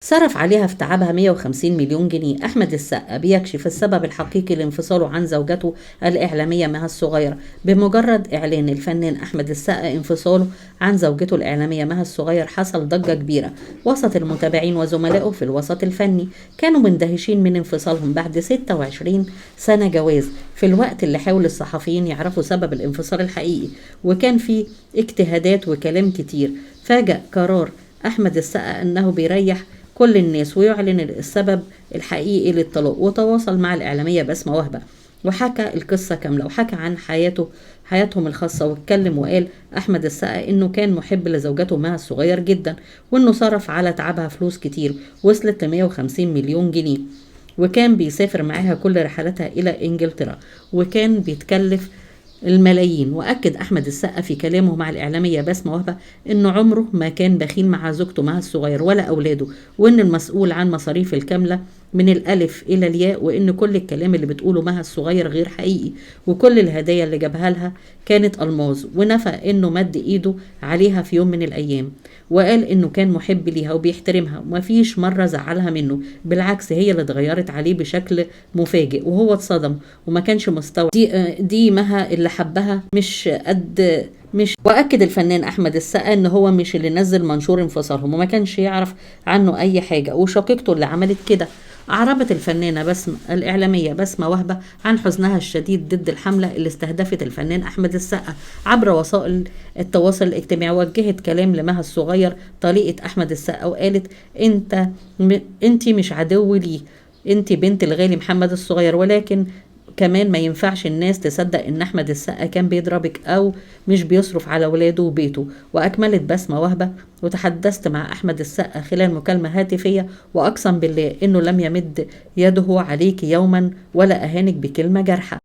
صرف عليها في تعبها 150 مليون جنيه. أحمد السقا بيكشف السبب الحقيقي لانفصاله عن زوجته الإعلامية مها الصغيرة. بمجرد إعلان الفنان أحمد السقا انفصاله عن زوجته الإعلامية مها الصغير حصل ضجة كبيرة وسط المتابعين وزملائه في الوسط الفني. كانوا مندهشين من انفصالهم بعد 26 سنة جواز، في الوقت اللي حاول الصحفيين يعرفوا سبب الانفصال الحقيقي، وكان فيه اجتهادات وكلام كتير. فاجأ قرار أحمد السقا أنه بيريح كل الناس ويعلن السبب الحقيقي للطلاق، وتواصل مع الإعلامية بسمة وهبة وحكى القصة كاملة وحكى عن حياتهم الخاصة. واتكلم وقال أحمد السقا إنه كان محب لزوجته مها الصغير جدا، وإنه صرف على تعبها فلوس كتير وصلت ل 150 مليون جنيه، وكان بيسافر معاها كل رحلاتها إلى إنجلترا، وكان بيتكلف الملايين. وأكد أحمد السقا في كلامه مع الإعلامية بسمة وهبة إنه عمره ما كان بخيل مع زوجته مها الصغير ولا أولاده، وإن المسؤول عن مصاريف الكاملة من الألف إلى الياء، وإن كل الكلام اللي بتقوله مها الصغير غير حقيقي، وكل الهدايا اللي جابها لها كانت ألماظ، ونفى إنه مد إيده عليها في يوم من الأيام. وقال إنه كان محب ليها وبيحترمها ومفيش مرة زعلها منه، بالعكس هي اللي اتغيرت عليه بشكل مفاجئ وهو اتصدم وما كانش مستوعب. دي مها اللي حبها مش. واكد الفنان احمد السقا ان هو مش اللي نزل منشور انفصالهم وما كانش يعرف عنه اي حاجه، وشقيقته اللي عملت كده. أعربت الفنانة الإعلامية بسمة وهبة عن حزنها الشديد ضد الحملة اللي استهدفت الفنان أحمد السقا عبر وسائل التواصل الاجتماعي. وجهت كلام لمها الصغير طليقة أحمد السقا وقالت: انت مش عدو لي، انت بنت الغالي محمد الصغير، ولكن كمان ما ينفعش الناس تصدق ان احمد السقا كان بيضربك او مش بيصرف على ولاده وبيته. واكملت بسمة وهبة: وتحدثت مع احمد السقا خلال مكالمة هاتفية، واقسم بالله انه لم يمد يده عليك يوما ولا اهانك بكلمة جارحة.